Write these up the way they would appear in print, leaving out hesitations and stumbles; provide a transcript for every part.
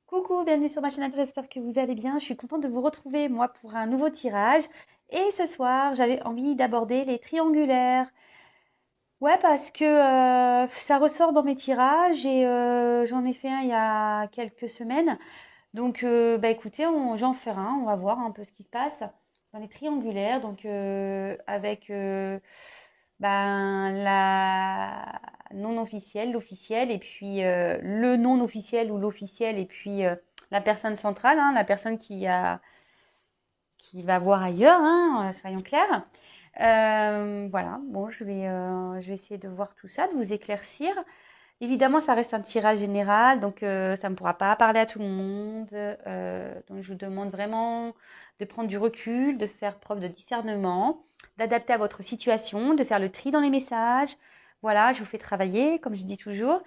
Coucou, bienvenue sur ma chaîne, j'espère que vous allez bien. Je suis contente de vous retrouver, moi, pour un nouveau tirage. Et ce soir, j'avais envie d'aborder les triangulaires. Ouais, parce que ça ressort dans mes tirages et j'en ai fait un il y a quelques semaines. Donc, bah écoutez, j'en fais un, on va voir un peu ce qui se passe dans les triangulaires. Donc, avec ben, la non officielle, l'officiel, et puis le non officiel ou l'officiel, et puis la personne centrale, hein, la personne qui va voir ailleurs, hein, soyons clairs. Voilà, bon, je vais essayer de voir tout ça, de vous éclaircir. Évidemment, ça reste un tirage général, donc ça ne pourra pas parler à tout le monde. Donc, je vous demande vraiment de prendre du recul, de faire preuve de discernement, d'adapter à votre situation, de faire le tri dans les messages. Voilà, je vous fais travailler, comme je dis toujours.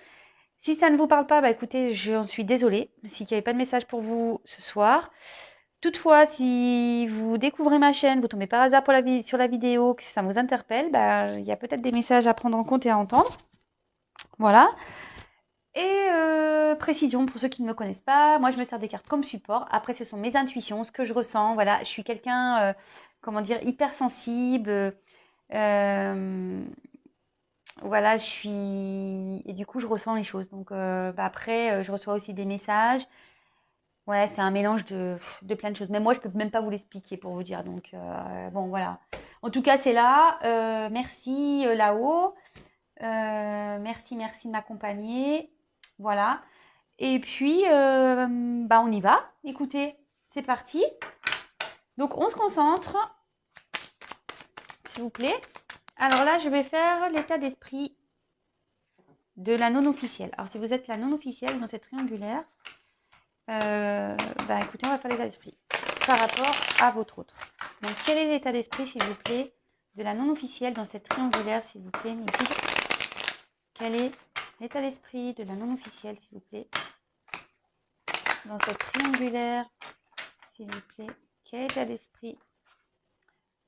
Si ça ne vous parle pas, bah écoutez, j'en suis désolée, s'il n'y avait pas de message pour vous ce soir. Toutefois, si vous découvrez ma chaîne, vous tombez par hasard sur la vidéo, que ça vous interpelle, bah, il y a peut-être des messages à prendre en compte et à entendre. Voilà. Et précision pour ceux qui ne me connaissent pas, moi je me sers des cartes comme support. Après, ce sont mes intuitions, ce que je ressens. Voilà, je suis quelqu'un, comment dire, hypersensible. Voilà, je suis et du coup je ressens les choses. Donc bah, après, je reçois aussi des messages. Ouais, c'est un mélange de plein de choses. Mais moi, je peux même pas vous l'expliquer pour vous dire. Donc bon, voilà. En tout cas, c'est là. Merci là-haut. Merci de m'accompagner. Voilà. Et puis, bah, on y va. Écoutez, c'est parti. Donc, on se concentre, s'il vous plaît. Alors là, je vais faire l'état d'esprit de la non-officielle. Alors, si vous êtes la non-officielle dans cette triangulaire, bah, écoutez, on va faire l'état d'esprit par rapport à votre autre. Donc, quel est l'état d'esprit, s'il vous plaît, de la non-officielle dans cette triangulaire, s'il vous plaît, Nikki? Quel est l'état d'esprit de la non-officielle, s'il vous plaît, dans cette triangulaire, s'il vous plaît? Quel état d'esprit?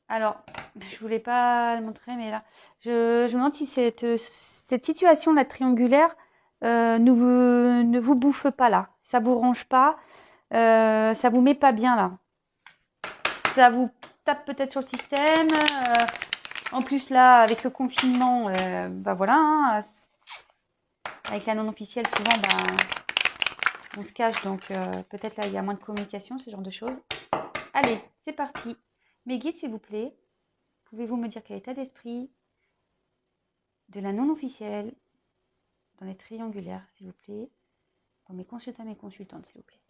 Alors, je voulais pas le montrer, mais là, je me demande si cette situation, la triangulaire, ne vous bouffe pas là. Ça vous range pas, ça vous met pas bien là. Ça vous tape peut-être sur le système. En plus là, avec le confinement, bah voilà, hein, avec la non officielle, souvent, bah, on se cache, donc peut-être là il y a moins de communication, ce genre de choses. Allez, c'est parti. Mes guides, s'il vous plaît, pouvez-vous me dire quel état d'esprit de la non officielle dans les triangulaires, s'il vous plaît, pour mes consultants et mes consultantes, s'il vous plaît.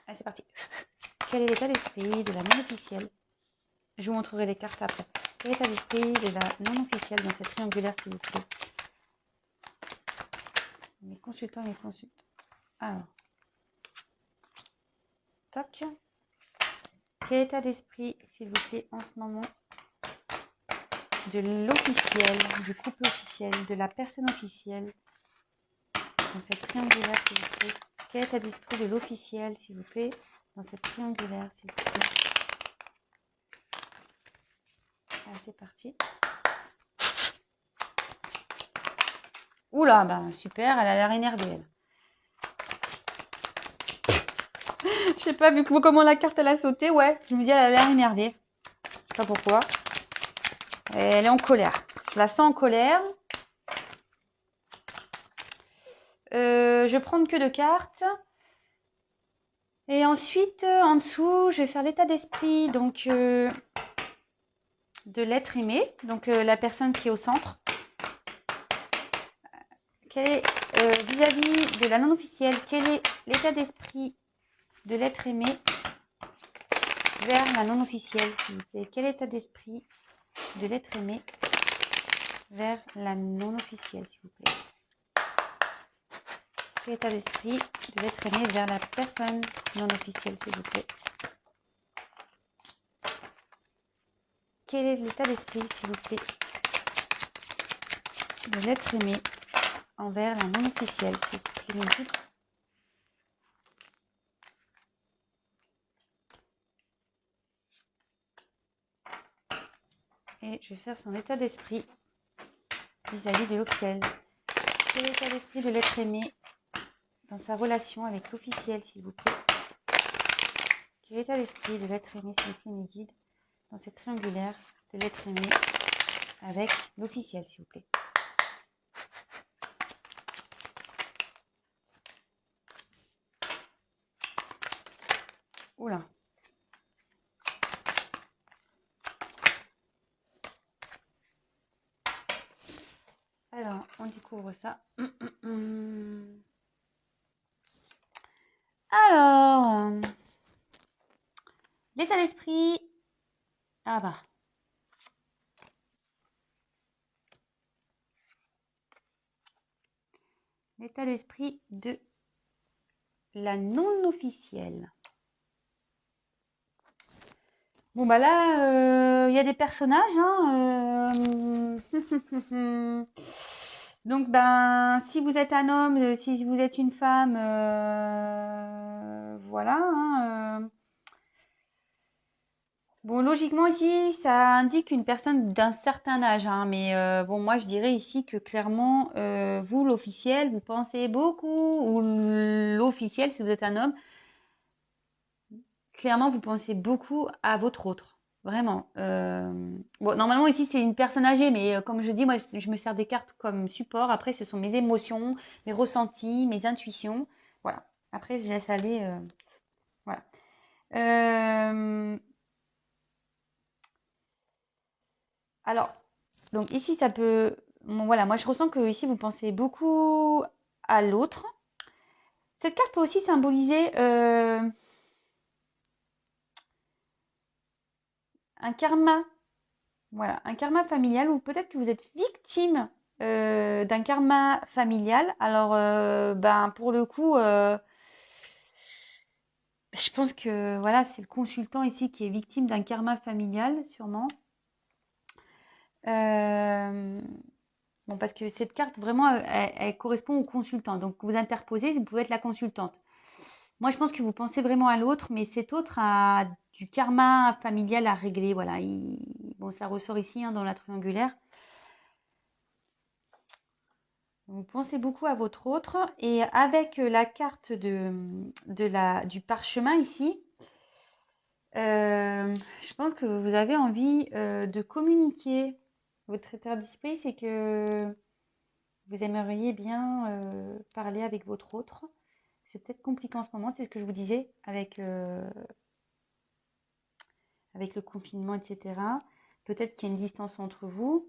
Allez, c'est parti. Quel est l'état d'esprit de la non officielle? Je vous montrerai les cartes après. Quel est l'état d'esprit de la non officielle dans cette triangulaire, s'il vous plaît? Mes consultants et mes consultantes. Alors, toc. Quel état d'esprit, s'il vous plaît, en ce moment, de l'officiel, du couple officiel, de la personne officielle, dans cette triangulaire, s'il vous plaît? Quel état d'esprit de l'officiel, s'il vous plaît, dans cette triangulaire, s'il vous plaît? Allez, c'est parti. Oula, ben super, elle a l'air énervée, elle. Je sais pas, vu comment la carte elle a sauté, ouais, je me dis elle a l'air énervée. Je sais pas pourquoi. Elle est en colère. Je la sens en colère. Je vais prendre que 2 cartes. Et ensuite, en dessous, je vais faire l'état d'esprit donc de l'être aimé, donc la personne qui est au centre. Quel est vis-à-vis de la non officielle, quel est l'état d'esprit de l'être aimé vers la non officielle, s'il vous plaît? Quel état d'esprit de l'être aimé vers la non officielle, s'il vous plaît? Quel état d'esprit de l'être aimé vers la personne non officielle, s'il vous plaît? Quel est l'état d'esprit, s'il vous plaît, de l'être aimé envers la non officielle, s'il vous plaît? Et je vais faire son état d'esprit vis-à-vis de l'officiel. Quel est l'état d'esprit de l'être aimé dans sa relation avec l'officiel, s'il vous plaît. Quel état d'esprit de l'être aimé, s'il vous plaît, mes guides, dans cette triangulaire de l'être aimé avec l'officiel, s'il vous plaît. Oula. Alors, on découvre ça. Alors, l'état d'esprit. Ah bah. L'état d'esprit de la non-officielle. Bon bah là, il y a des personnages. Donc ben, si vous êtes un homme, si vous êtes une femme, voilà. Bon, logiquement ici, ça indique une personne d'un certain âge, mais bon, moi je dirais ici que clairement, vous l'officiel, vous pensez beaucoup, ou l'officiel si vous êtes un homme, clairement vous pensez beaucoup à votre autre, vraiment. Bon, normalement ici c'est une personne âgée, mais comme je dis, moi je me sers des cartes comme support. Après, ce sont mes émotions, mes ressentis, mes intuitions, voilà. Après, je laisse aller, voilà. Alors, donc ici, ça peut... Bon, voilà, moi je ressens que ici, vous pensez beaucoup à l'autre. Cette carte peut aussi symboliser un karma. Voilà, un karma familial, ou peut-être que vous êtes victime d'un karma familial. Alors, ben, pour le coup, je pense que voilà, c'est le consultant ici qui est victime d'un karma familial, sûrement. Bon, parce que cette carte, vraiment, elle correspond au consultant. Donc, vous interposez, vous pouvez être la consultante. Moi, je pense que vous pensez vraiment à l'autre, mais cet autre a du karma familial à régler. Voilà, bon, ça ressort ici dans la triangulaire. Vous pensez beaucoup à votre autre. Et avec la carte du parchemin ici, je pense que vous avez envie de communiquer. Votre état d'esprit, c'est que vous aimeriez bien parler avec votre autre. C'est peut-être compliqué en ce moment, c'est ce que je vous disais, avec le confinement, etc. Peut-être qu'il y a une distance entre vous.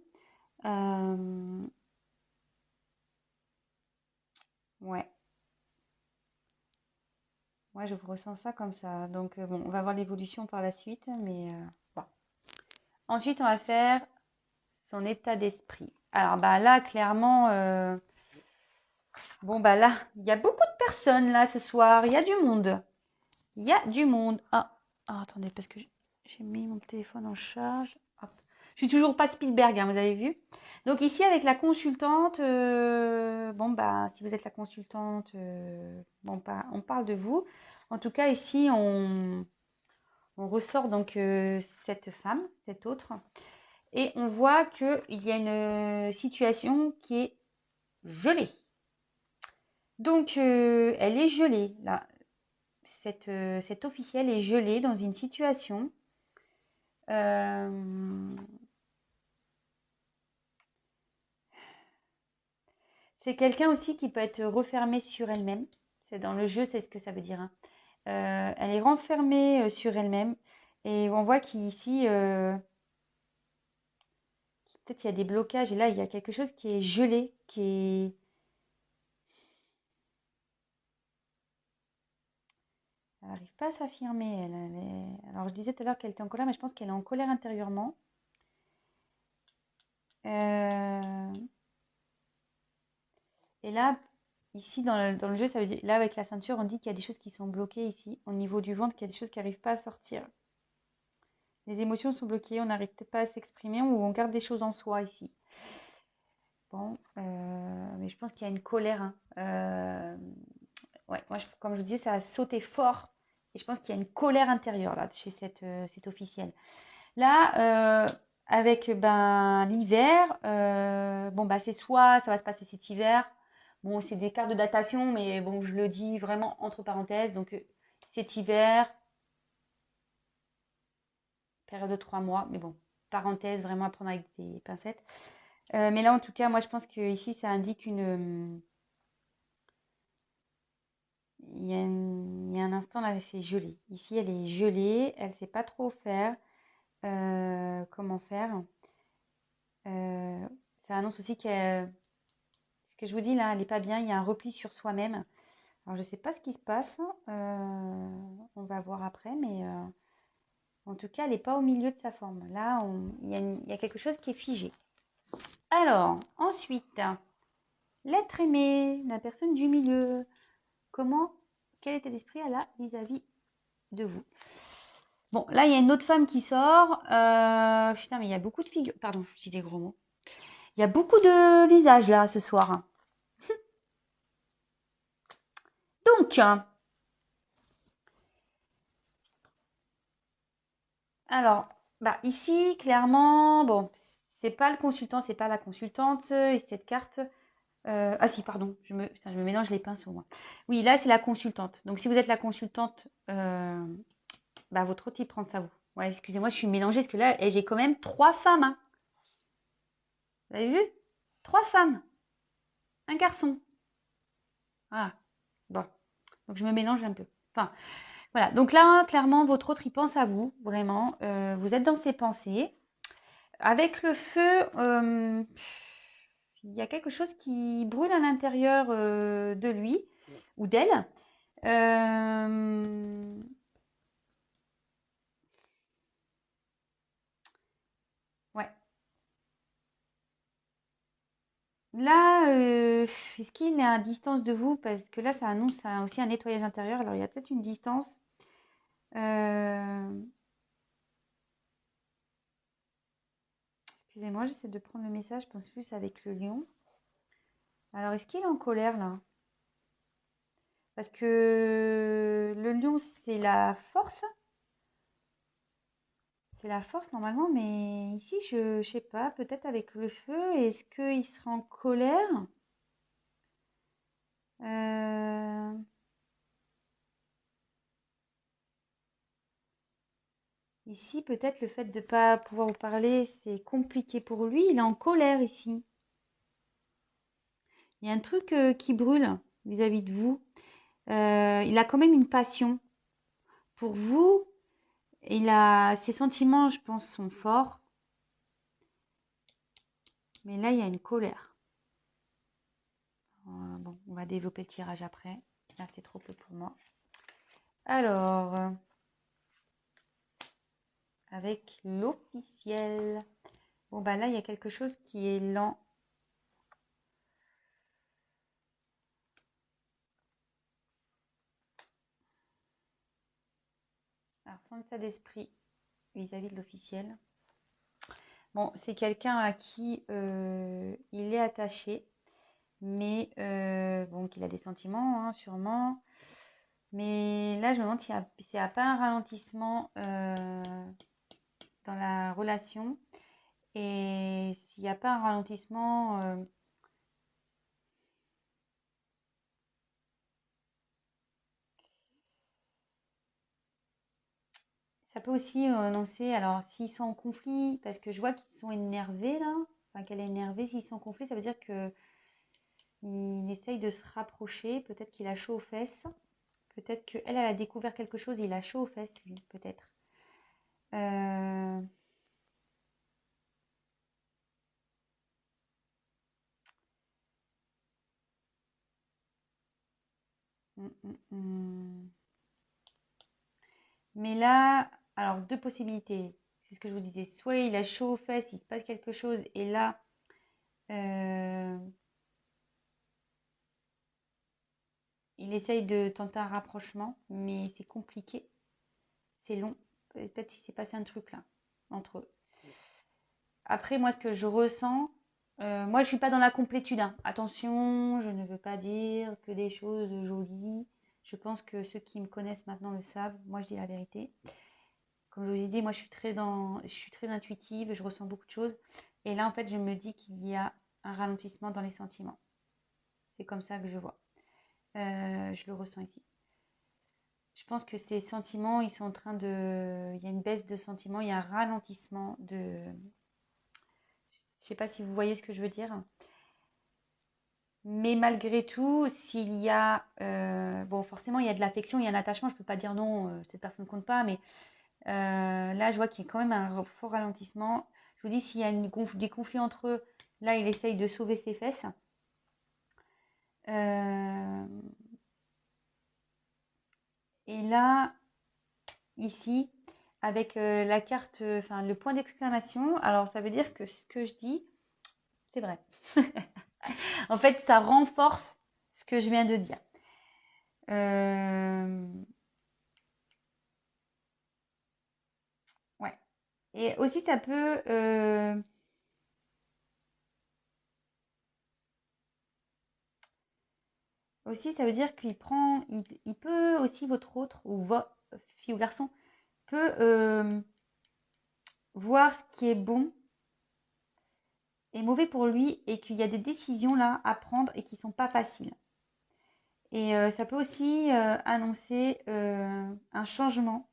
Ouais. Moi, je vous ressens ça comme ça. Donc, bon, on va voir l'évolution par la suite, mais bon. Ensuite, on va faire son état d'esprit. Alors, bah là, clairement, bon, bah là, il y a beaucoup de personnes là ce soir. Il y a du monde. Il y a du monde. Attendez, parce que j'ai mis mon téléphone en charge. Hop. Je suis toujours pas Spielberg, vous avez vu. Donc ici, avec la consultante, bon, bah, si vous êtes la consultante, bon, bah, on parle de vous. En tout cas, ici, on ressort donc cette femme, cette autre. Et on voit qu'il y a une situation qui est gelée. Donc, elle est gelée, là. Cette officielle est gelée dans une situation. C'est quelqu'un aussi qui peut être refermée sur elle-même. C'est dans le jeu, c'est ce que ça veut dire. Elle est renfermée sur elle-même. Et on voit qu'ici, peut-être il y a des blocages. Et là, il y a quelque chose qui est gelé, qui est... Elle n'arrive pas à s'affirmer. Alors, je disais tout à l'heure qu'elle était en colère, mais je pense qu'elle est en colère intérieurement. Et là, ici, dans le jeu, ça veut dire... Là, avec la ceinture, on dit qu'il y a des choses qui sont bloquées ici, au niveau du ventre, qu'il y a des choses qui n'arrivent pas à sortir. Les émotions sont bloquées, on n'arrive peut-être pas à s'exprimer ou on garde des choses en soi ici. Bon, mais je pense qu'il y a une colère. Ouais, moi, comme je vous disais, ça a sauté fort. Et je pense qu'il y a une colère intérieure là chez cette officielle. Là, avec l'hiver, bon, bah, c'est soit ça va se passer cet hiver. Bon, c'est des cartes de datation, mais bon, je le dis vraiment entre parenthèses. Donc, cet hiver, période de 3 mois, mais bon, parenthèse, vraiment à prendre avec des pincettes. Mais là, en tout cas, moi, je pense que ici, ça indique il y a un instant, là, c'est gelé. Ici, elle est gelée, elle ne sait pas trop faire. Comment faire. Ça annonce aussi ce que je vous dis là, elle n'est pas bien, il y a un repli sur soi-même. Alors je ne sais pas ce qui se passe, on va voir après, mais en tout cas elle n'est pas au milieu de sa forme. Là, il y a quelque chose qui est figé. Alors, ensuite, l'être aimé, la personne du milieu, quel état d'esprit elle a vis-à-vis de vous? Bon, là, il y a une autre femme qui sort. Putain, mais il y a beaucoup de figures. Pardon, je dis des gros mots. Il y a beaucoup de visages là ce soir. Donc, alors, bah ici, clairement, bon, c'est pas le consultant, c'est pas la consultante. Et cette carte. Ah si, pardon, putain, je me mélange les pinceaux, moi. Oui, là, c'est la consultante. Donc, si vous êtes la consultante, bah, votre autre, il prend ça vous. Ouais, excusez-moi, je suis mélangée parce que là, j'ai quand même 3 femmes. Hein. Vous avez vu? 3 femmes. Un garçon. Voilà. Bon. Donc, je me mélange un peu. Enfin, voilà. Donc là, clairement, votre autre, il pense à vous, vraiment. Vous êtes dans ses pensées. Avec le feu, il y a quelque chose qui brûle à l'intérieur de lui ou d'elle. Ouais. Là, est-ce qu'il est à distance de vous? Parce que là, ça annonce aussi un nettoyage intérieur. Alors, il y a peut-être une distance. Excusez-moi, j'essaie de prendre le message. Je pense plus avec le lion. Alors, est-ce qu'il est en colère là? Parce que le lion, c'est la force. C'est la force normalement, mais ici, je sais pas, peut-être avec le feu, est-ce qu'il sera en colère? Euh, Ici, peut-être le fait de ne pas pouvoir vous parler, c'est compliqué pour lui. Il est en colère ici. Il y a un truc qui brûle vis-à-vis de vous. Il a quand même une passion pour vous. Ses sentiments, je pense, sont forts. Mais là, il y a une colère. Bon, on va développer le tirage après. Là, c'est trop peu pour moi. Alors, avec l'officiel. Bon, bah là, il y a quelque chose qui est lent. Alors, sans état d'esprit vis-à-vis de l'officiel. Bon, c'est quelqu'un à qui il est attaché, mais bon, qu'il a des sentiments, hein, sûrement. Mais là, je me demande s'il n'y a pas un ralentissement dans la relation. Et s'il n'y a pas un ralentissement, ça peut aussi annoncer, alors s'ils sont en conflit, parce que je vois qu'ils sont énervés là, enfin qu'elle est énervée, s'ils sont en conflit, ça veut dire que il essaye de se rapprocher, peut-être qu'il a chaud aux fesses, peut-être qu'elle, elle a découvert quelque chose, il a chaud aux fesses, lui, peut-être. Euh, hum. Mais là, alors deux possibilités, c'est ce que je vous disais, soit il a chaud aux fesses, il se passe quelque chose, et là, euh, il essaye de tenter un rapprochement, mais c'est compliqué, c'est long, peut-être qu'il s'est passé un truc là, entre eux. Après, moi, ce que je ressens, moi, je suis pas dans la complétude. Hein. Attention, je ne veux pas dire que des choses jolies. Je pense que ceux qui me connaissent maintenant le savent. Moi, je dis la vérité. Comme je vous ai dit, moi, je suis très intuitive. Je ressens beaucoup de choses. Et là, en fait, je me dis qu'il y a un ralentissement dans les sentiments. C'est comme ça que je vois. Je le ressens ici. Je pense que ces sentiments, ils sont en train de... Il y a une baisse de sentiments, il y a un ralentissement de... Je ne sais pas si vous voyez ce que je veux dire. Mais malgré tout, s'il y a... bon, forcément, il y a de l'affection, il y a un attachement. Je ne peux pas dire non, cette personne ne compte pas. Mais là, je vois qu'il y a quand même un fort ralentissement. Je vous dis, s'il y a des conflits entre eux, là, il essaye de sauver ses fesses. Et là, ici, avec la carte, enfin le point d'exclamation, alors ça veut dire que ce que je dis, c'est vrai. En fait, ça renforce ce que je viens de dire. Ouais. Et aussi, ça peut... aussi, ça veut dire qu'il prend... Il peut aussi, votre autre, ou votre fille ou garçon, peut voir ce qui est bon et mauvais pour lui et qu'il y a des décisions là à prendre et qui ne sont pas faciles. Et ça peut aussi annoncer un changement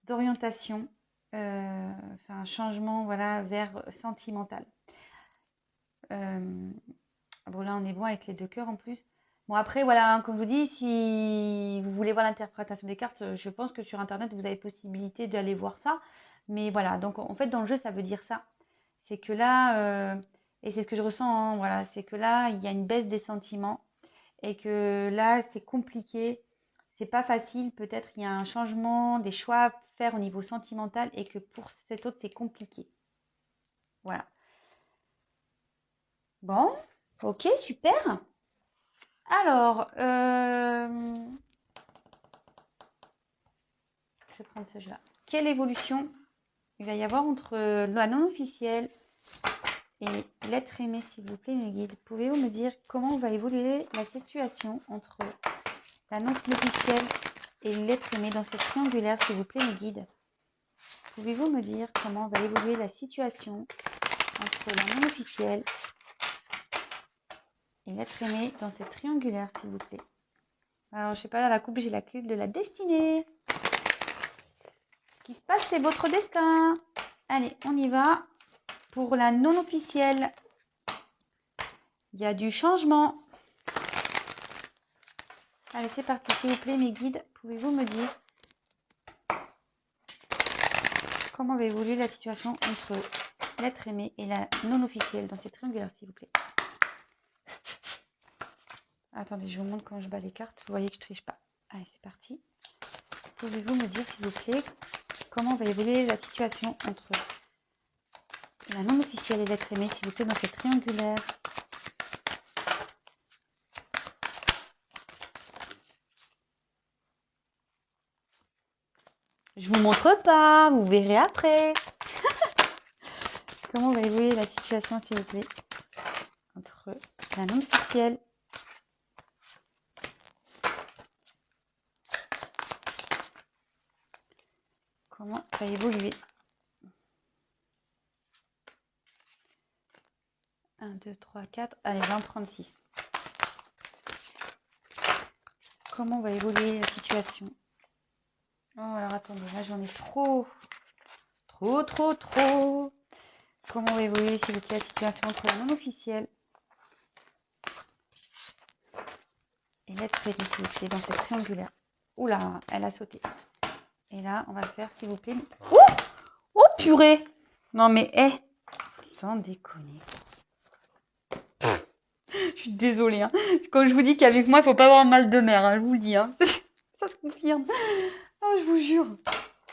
d'orientation, enfin un changement voilà, vers sentimental. Bon là on est bon avec les 2 cœurs en plus. Bon après voilà, hein, comme je vous dis, si vous voulez voir l'interprétation des cartes, je pense que sur internet vous avez possibilité d'aller voir ça. Mais voilà, donc en fait dans le jeu ça veut dire ça. C'est que là, et c'est ce que je ressens, hein, voilà, c'est que là il y a une baisse des sentiments. Et que là, c'est compliqué, c'est pas facile. Peut-être il y a un changement, des choix à faire au niveau sentimental et que pour cet autre, c'est compliqué. Voilà. Bon, ok, super. Alors, je vais prendre ce jeu-là. Quelle évolution il va y avoir entre la non officielle et l'être aimé, s'il vous plaît, mes guides? Pouvez-vous me dire comment va évoluer la situation entre la non officielle et l'être aimé dans cette triangulaire, s'il vous plaît, mes guides? Pouvez-vous me dire comment va évoluer la situation entre la non officielle et l'être aimé dans cette triangulaire, s'il vous plaît? Alors, je sais pas, à la coupe, j'ai la clé de la destinée. Ce qui se passe, c'est votre destin. Allez, on y va. Pour la non officielle, il y a du changement. Allez, c'est parti, s'il vous plaît, mes guides. Pouvez-vous me dire comment va évoluer la situation entre l'être aimé et la non officielle dans cette triangulaire, s'il vous plaît? Attendez, je vous montre quand je bats les cartes. Vous voyez que je triche pas. Allez, c'est parti. Pouvez-vous me dire, s'il vous plaît, comment va évoluer la situation entre la non officielle et l'être aimé, s'il vous plaît, dans cette triangulaire? Je vous montre pas, vous verrez après. Comment va évoluer la situation, s'il vous plaît, entre la non officielle comment va évoluer 1, 2, 3, 4, allez, 20, 36. Comment va évoluer la situation? Oh, alors attendez, là j'en ai trop. Comment va évoluer, s'il vous plaît, la situation entre la non officielle et l'être aimé, s'il vous plaît, dans cette triangulaire? Oula, elle a sauté. Et là, on va le faire, s'il vous plaît. Oh, oh purée! Non mais, sans déconner. Je suis désolée. Hein. Quand je vous dis qu'avec moi, il ne faut pas avoir mal de mer, hein, je vous le dis. Hein. Ça se confirme. Oh, je vous jure.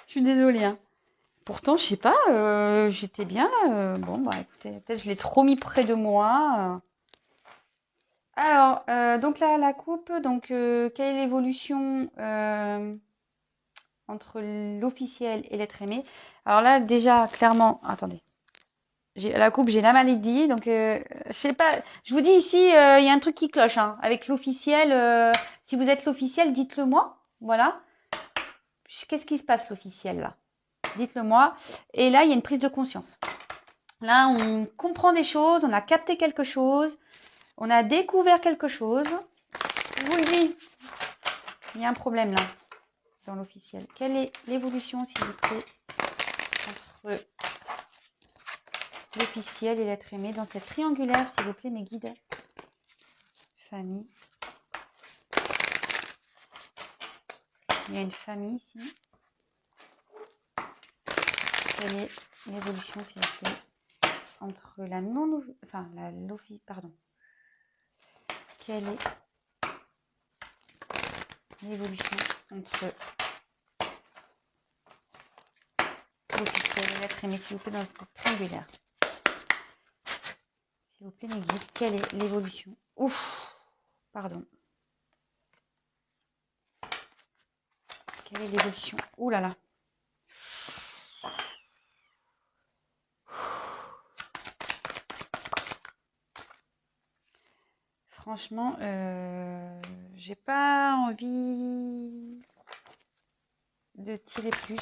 Je suis désolée. Hein. Pourtant, je sais pas, j'étais bien là. Bon, bah écoutez, peut-être je l'ai trop mis près de moi. Alors, donc là, la coupe, donc quelle est l'évolution entre l'officiel et l'être aimé? Alors là, déjà, clairement, attendez. À la coupe, j'ai la maladie, donc je sais pas. Je vous dis ici, il y a un truc qui cloche hein, avec l'officiel. Si vous êtes l'officiel, dites-le moi. Voilà. Qu'est-ce qui se passe l'officiel là? Dites-le moi. Et là, il y a une prise de conscience. Là, on comprend des choses, on a capté quelque chose. On a découvert quelque chose. Je vous le dis. Il y a un problème là, dans l'officiel. Quelle est l'évolution, s'il vous plaît, entre l'officiel et l'être aimé dans cette triangulaire, s'il vous plaît, mes guides? Famille. Il y a une famille ici. Quelle est l'évolution, s'il vous plaît, entre la non... Enfin, pardon. Quelle est l'évolution entre l'officiel et l'être aimé, s'il vous plaît, dans cette triangulaire? S'il vous plaît, mes guides, quelle est l'évolution? Ouf, pardon. Quelle est l'évolution? Ouh là là. Franchement, j'ai pas envie de tirer plus.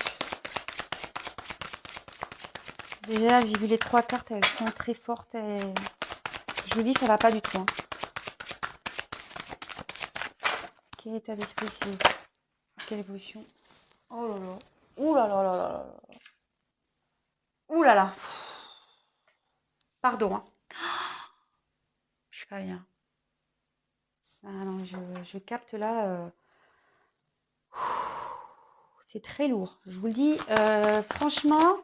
Déjà, j'ai vu les 3 cartes, elles sont très fortes. Je vous dis, ça va pas du tout. Hein. Quel état d'esprit, s'il vous plaît? Quelle évolution? Oh là là. Ouh là là là là là. Ouh là là. Pardon. Hein. Je suis pas bien. Ah non, je capte là. C'est très lourd. Je vous le dis, franchement,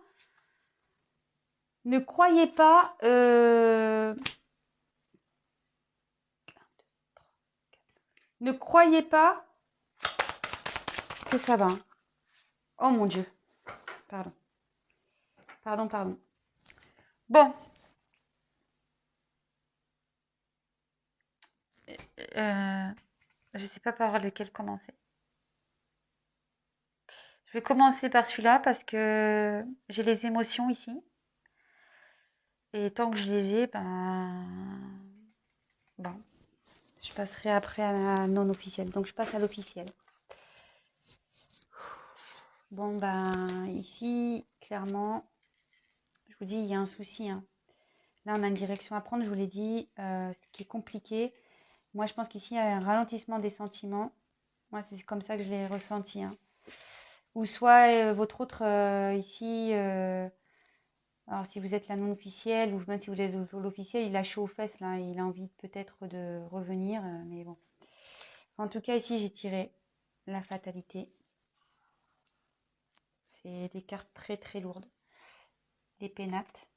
ne croyez pas. Ne croyez pas que ça va. Hein. Oh mon Dieu. Pardon. Pardon. Bon. Je ne sais pas par lequel commencer. Je vais commencer par celui-là parce que j'ai les émotions ici. Et tant que je les ai, bon, je passerai après à la non officielle. Donc je passe à l'officielle. Bon, ici, clairement, je vous dis, il y a un souci. Hein. Là, on a une direction à prendre, je vous l'ai dit, ce qui est compliqué. Moi, je pense qu'ici, il y a un ralentissement des sentiments. Moi, c'est comme ça que je l'ai ressenti. Hein. Ou soit votre autre, ici, alors si vous êtes la non officielle, ou même si vous êtes l'officiel, il a chaud aux fesses, là. Il a envie peut-être de revenir, mais bon. En tout cas, ici, j'ai tiré la fatalité. C'est des cartes très, très lourdes. Les pénates.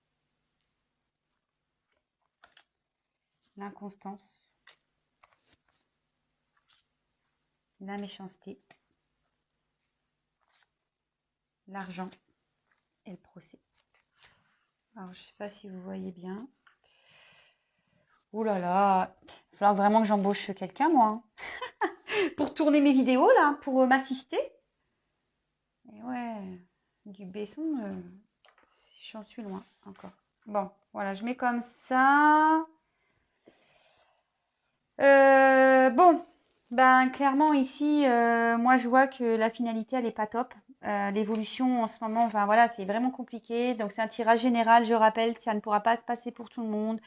L'inconstance. La méchanceté. L'argent et le procès. Alors, je ne sais pas si vous voyez bien. Ouh là là, il va falloir vraiment que j'embauche quelqu'un, moi. Hein. Pour tourner mes vidéos, là, pour m'assister. Et ouais, du Besson, j'en suis loin encore. Bon, voilà, je mets comme ça. Bon, clairement ici, moi je vois que la finalité elle est pas top. L'évolution en ce moment, enfin voilà, c'est vraiment compliqué. Donc c'est un tirage général, je rappelle, ça ne pourra pas se passer pour tout le monde.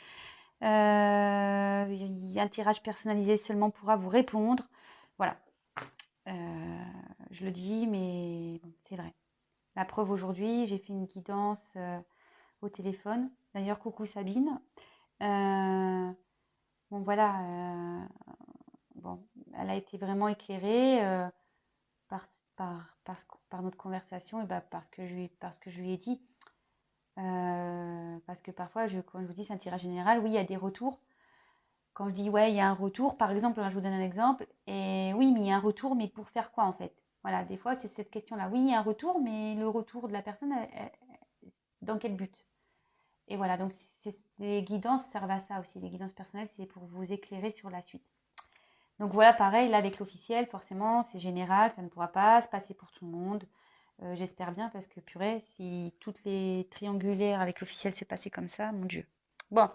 Un tirage personnalisé seulement pourra vous répondre. Voilà. Je le dis, mais bon, c'est vrai. La preuve aujourd'hui, j'ai fait une guidance au téléphone. D'ailleurs, coucou Sabine. Bon voilà, bon, elle a été vraiment éclairée par, par notre conversation et parce que je lui ai dit. Parce que parfois, comme je vous dis, c'est un tirage général. Oui, il y a des retours. Quand je dis ouais, il y a un retour, par exemple, là, je vous donne un exemple. Et oui, mais il y a un retour, mais pour faire quoi en fait? Voilà, des fois, c'est cette question-là. Oui, il y a un retour, mais le retour de la personne, dans quel but? Et voilà, donc les guidances servent à ça aussi. Les guidances personnelles, c'est pour vous éclairer sur la suite. Donc voilà, pareil, là avec l'officiel, forcément, c'est général, ça ne pourra pas se passer pour tout le monde. J'espère bien parce que purée, si toutes les triangulaires avec l'officiel se passaient comme ça, mon Dieu. Bon,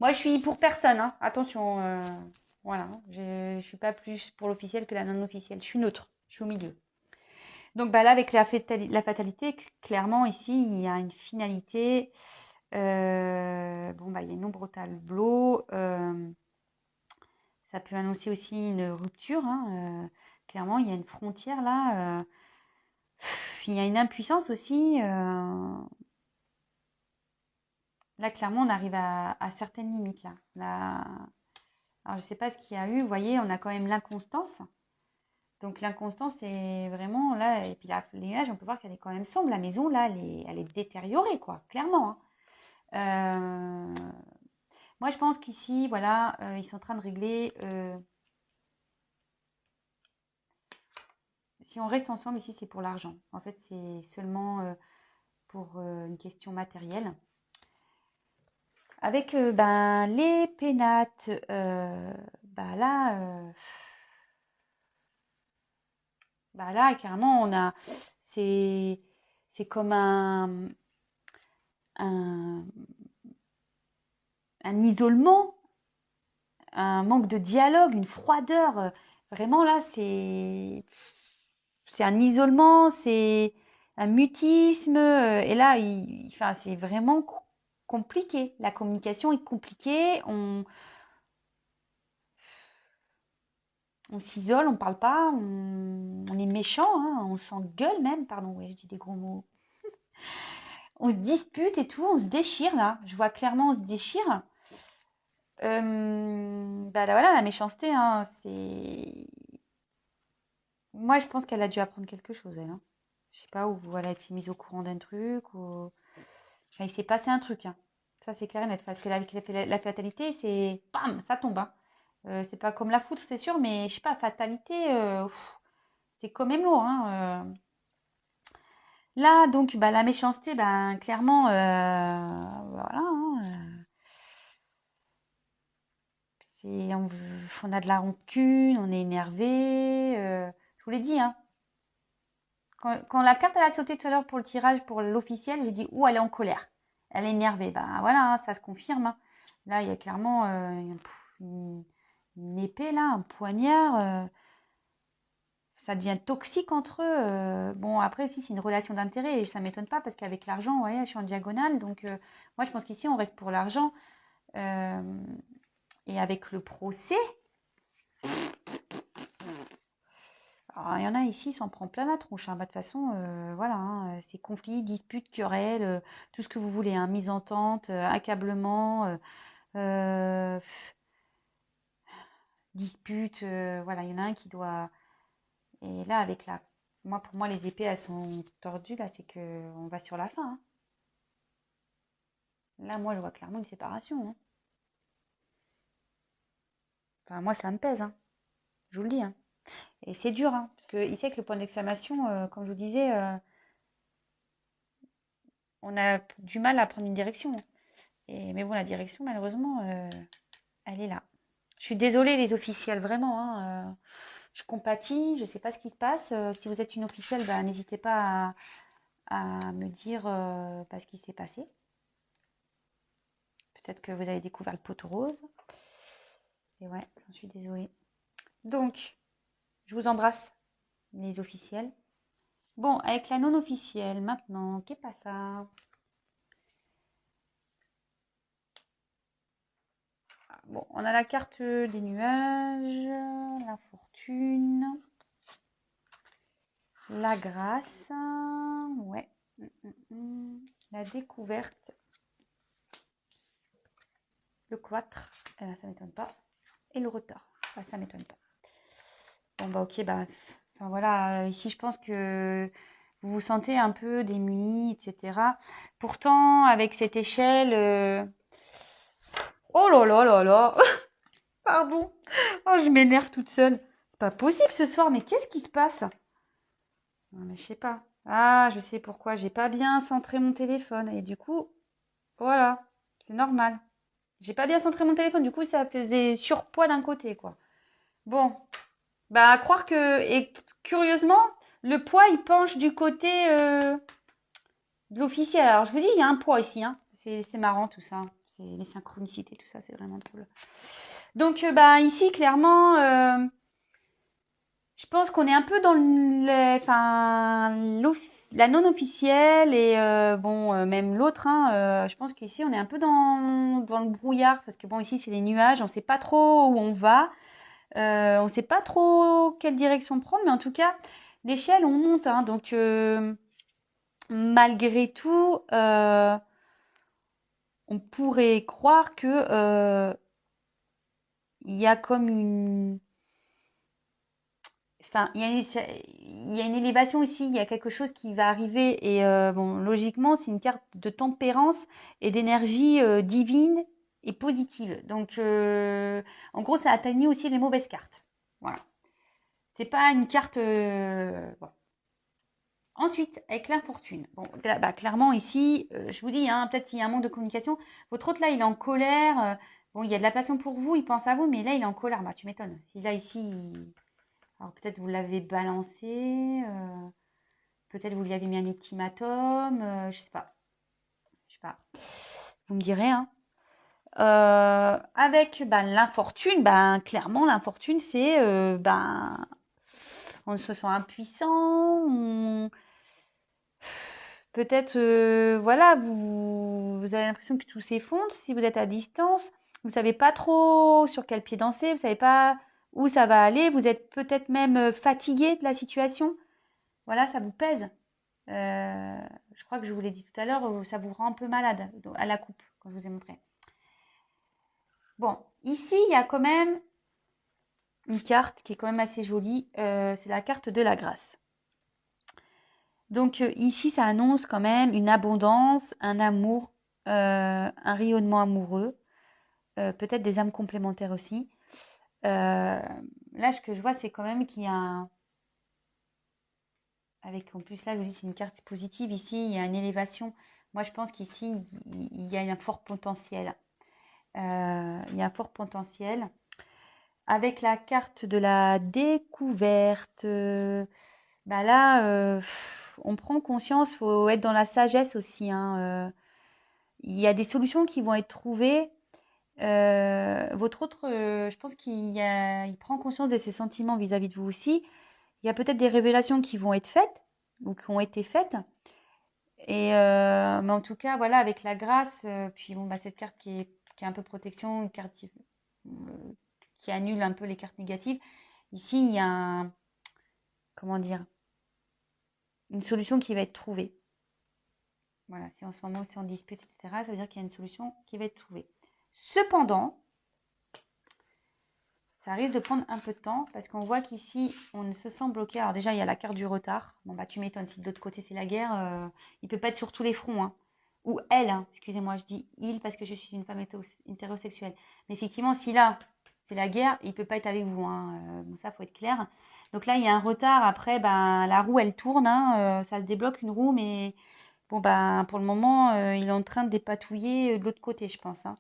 moi je suis pour personne, hein. Attention, voilà, je ne suis pas plus pour l'officiel que la non officielle. Je suis neutre, je suis au milieu. Donc là avec la fatalité, clairement ici il y a une finalité. Il y a une ombre au tableau. Ça peut annoncer aussi une rupture, hein, clairement, il y a une frontière là. Il y a une impuissance aussi. Là, clairement, on arrive à certaines limites là. Alors, je ne sais pas ce qu'il y a eu. Vous voyez, on a quand même l'inconstance. Donc, l'inconstance, c'est vraiment là. Et puis, là, l'image, on peut voir qu'elle est quand même sombre. La maison, là, elle est détériorée, quoi, clairement, hein. Moi, je pense qu'ici, voilà, ils sont en train de régler. Si on reste ensemble, ici, c'est pour l'argent. En fait, c'est seulement pour une question matérielle. Avec ben, les pénates, bah là, carrément, c'est comme un, un isolement, un manque de dialogue, une froideur. Vraiment, là, c'est un isolement, c'est un mutisme. Et là, enfin, c'est vraiment compliqué. La communication est compliquée. On s'isole, on parle pas, on est méchant, hein, on s'engueule même. Pardon, oui, je dis des gros mots. On se dispute et tout, on se déchire là. Je vois clairement, on se déchire. Bah là, voilà, la méchanceté, hein, c'est. Moi, je pense qu'elle a dû apprendre quelque chose, elle. Hein. Je sais pas, où elle a été mise au courant d'un truc, ou. Enfin, il s'est passé un truc, hein. Ça, c'est clair et net. Parce que la fatalité, c'est. Bam, ça tombe. Hein. C'est pas comme la foudre, c'est sûr, mais je sais pas, fatalité, c'est quand même lourd. Hein. Là, donc, bah, la méchanceté, ben, clairement, voilà. Hein, on a de la rancune, on est énervé. Je vous l'ai dit, hein. Quand la carte elle a sauté tout à l'heure pour le tirage, pour l'officiel, j'ai dit, ouh, elle est en colère. Elle est énervée. Ben voilà, hein, ça se confirme. Hein. Là, il y a clairement une épée, là, un poignard. Ça devient toxique entre eux. Bon, après aussi, c'est une relation d'intérêt et ça ne m'étonne pas parce qu'avec l'argent, vous voyez, je suis en diagonale. Donc, moi, je pense qu'ici, on reste pour l'argent. Et avec le procès, alors, il y en a ici, s'en prend plein la tronche. Hein. Bah, de toute façon, voilà, hein, c'est conflits, disputes, querelles, tout ce que vous voulez. Hein, mise-entente, accablement, euh, disputes. Voilà, il y en a un qui doit. Et là, avec la. Moi, pour moi, les épées, elles sont tordues. Là, c'est qu'on va sur la fin. Hein. Là, moi, je vois clairement une séparation. Hein. Enfin, moi, ça me pèse. Hein. Je vous le dis. Hein. Et c'est dur. Hein, parce que ici, avec le point d'exclamation, comme je vous disais, on a du mal à prendre une direction. Mais bon, la direction, malheureusement, elle est là. Je suis désolée, les officiels, vraiment. Hein, je compatis, je ne sais pas ce qui se passe. Si vous êtes une officielle, bah, n'hésitez pas à me dire ce qui s'est passé. Peut-être que vous avez découvert le poteau rose. Et ouais, j'en suis désolée. Donc, je vous embrasse, les officiels. Bon, avec la non officielle, maintenant, qu'est pas ça? Bon, on a la carte des nuages, la fortune, la grâce, ouais, la découverte, le cloître, ça m'étonne pas, et le retard, ça m'étonne pas. Bon bah ok, bah, enfin voilà, ici je pense que vous vous sentez un peu démunis, etc. Pourtant, avec cette échelle, oh là là là là, pardon, oh, je m'énerve toute seule. C'est pas possible ce soir, mais qu'est-ce qui se passe? Non, mais je sais pas. Ah, je sais pourquoi. J'ai pas bien centré mon téléphone. Et du coup, voilà, c'est normal. J'ai pas bien centré mon téléphone. Du coup, ça faisait surpoids d'un côté, quoi. Bon, bah, à croire que. Et curieusement, le poids, il penche du côté de l'officiel. Alors, je vous dis, il y a un poids ici. Hein. C'est marrant tout ça. C'est les synchronicités, tout ça, c'est vraiment drôle. Donc, bah, ici, clairement. Je pense qu'on est un peu dans la non officielle et bon, même l'autre. Hein, je pense qu'ici, on est un peu dans le brouillard parce que bon, ici, c'est les nuages. On ne sait pas trop où on va. On ne sait pas trop quelle direction prendre, mais en tout cas, l'échelle, on monte. Hein, donc, malgré tout, on pourrait croire que il y a comme une... Enfin, il y a une élévation ici, il y a quelque chose qui va arriver. Et bon, logiquement, c'est une carte de tempérance et d'énergie divine et positive. Donc, en gros, ça atténue aussi les mauvaises cartes. Voilà. C'est pas une carte... bon. Ensuite, avec l'infortune. Bon, là, bah, clairement, ici, je vous dis, hein, peut-être qu'il y a un manque de communication. Votre hôte, là, il est en colère. Bon, il y a de la passion pour vous, il pense à vous, mais là, il est en colère. Bah, tu m'étonnes. Si là, ici, alors peut-être vous l'avez balancé, peut-être vous lui avez mis un ultimatum, je sais pas. Je sais pas. Vous me direz, hein. Avec ben, l'infortune, ben, clairement, l'infortune, c'est ben, on se sent impuissant, peut-être, voilà, vous avez l'impression que tout s'effondre si vous êtes à distance. Vous savez pas trop sur quel pied danser, vous savez pas où ça va aller. Vous êtes peut-être même fatigué de la situation. Voilà, ça vous pèse. Je crois que je vous l'ai dit tout à l'heure, ça vous rend un peu malade à la coupe, quand je vous ai montré. Bon, ici, il y a quand même une carte qui est quand même assez jolie. C'est la carte de la grâce. Donc ici, ça annonce quand même une abondance, un amour, un rayonnement amoureux, peut-être des âmes complémentaires aussi. Là, ce que je vois, c'est quand même qu'il y a un... Avec, en plus, là, je vous dis, c'est une carte positive. Ici, il y a une élévation. Moi, je pense qu'ici, il y a un fort potentiel. Il y a un fort potentiel. Avec la carte de la découverte, bah là, on prend conscience, il faut être dans la sagesse aussi. Hein, il y a des solutions qui vont être trouvées. Votre autre, je pense il prend conscience de ses sentiments vis-à-vis de vous aussi. Il y a peut-être des révélations qui vont être faites ou qui ont été faites. Et mais en tout cas, voilà, avec la grâce, puis bon, bah, cette carte qui est un peu protection, une carte qui annule un peu les cartes négatives. Ici, il y a comment dire, une solution qui va être trouvée. Voilà, si en ce moment c'est en dispute, etc., ça veut dire qu'il y a une solution qui va être trouvée. Cependant, ça risque de prendre un peu de temps parce qu'on voit qu'ici, on se sent bloqué. Alors déjà, il y a la carte du retard. Bon, bah tu m'étonnes, si de l'autre côté c'est la guerre, il ne peut pas être sur tous les fronts. Hein. Ou elle, hein. Excusez-moi, je dis il parce que je suis une femme hétérosexuelle. Mais effectivement, si là, c'est la guerre, il ne peut pas être avec vous. Hein. Bon, ça, il faut être clair. Donc là, il y a un retard. Après, ben, la roue, elle tourne. Hein. Ça se débloque une roue, mais bon, ben, pour le moment, il est en train de dépatouiller de l'autre côté, je pense. Hein.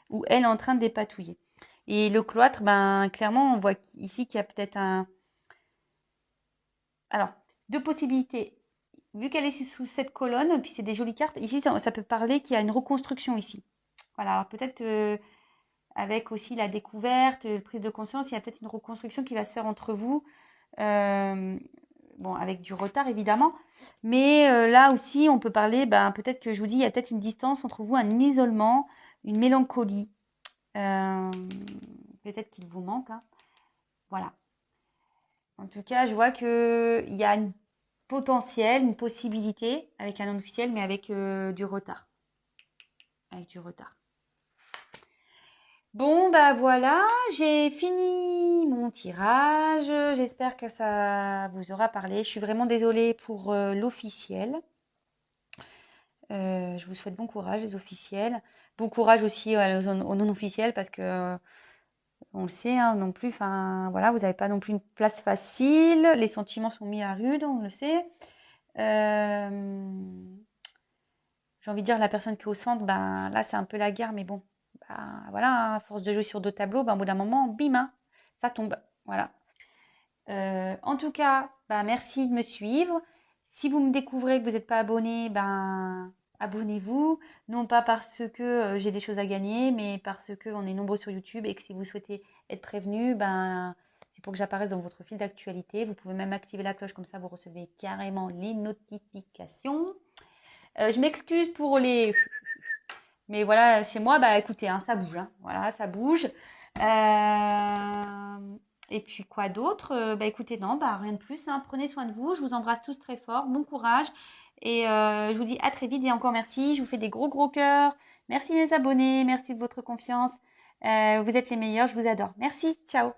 Ou elle est en train de dépatouiller. Et le cloître, ben, clairement, on voit ici qu'il y a peut-être un... Alors, deux possibilités. Vu qu'elle est sous cette colonne, puis c'est des jolies cartes, ici, ça peut parler qu'il y a une reconstruction ici. Voilà, alors peut-être avec aussi la découverte, prise de conscience, il y a peut-être une reconstruction qui va se faire entre vous. Bon, avec du retard, évidemment. Mais là aussi, on peut parler, ben, peut-être que je vous dis, il y a peut-être une distance entre vous, un isolement, une mélancolie. Peut-être qu'il vous manque. Hein. Voilà. En tout cas, je vois qu'il y a un potentiel, une possibilité avec un non officiel, mais avec du retard. Avec du retard. Bon, bah voilà, j'ai fini mon tirage. J'espère que ça vous aura parlé. Je suis vraiment désolée pour l'officiel. Je vous souhaite bon courage, les officiels. Bon courage aussi aux non-officiels parce que on le sait hein, non plus. Enfin, voilà, vous n'avez pas non plus une place facile. Les sentiments sont mis à rude, on le sait. J'ai envie de dire la personne qui est au centre, ben là c'est un peu la guerre, mais bon, ben, voilà, à force de jouer sur deux tableaux, ben, au bout d'un moment, bim, hein, ça tombe. Voilà. En tout cas, ben, merci de me suivre. Si vous me découvrez que vous n'êtes pas abonné, ben abonnez-vous. Non pas parce que j'ai des choses à gagner, mais parce qu'on est nombreux sur YouTube et que si vous souhaitez être prévenu, ben c'est pour que j'apparaisse dans votre fil d'actualité. Vous pouvez même activer la cloche, comme ça vous recevez carrément les notifications. Je m'excuse pour les... Mais voilà, chez moi, bah écoutez, hein, ça bouge. Hein. Voilà, ça bouge. Et puis quoi d'autre? Bah écoutez, non, bah rien de plus, hein. Prenez soin de vous. Je vous embrasse tous très fort. Bon courage. Et je vous dis à très vite et encore merci. Je vous fais des gros gros cœurs. Merci mes abonnés. Merci de votre confiance. Vous êtes les meilleurs. Je vous adore. Merci. Ciao.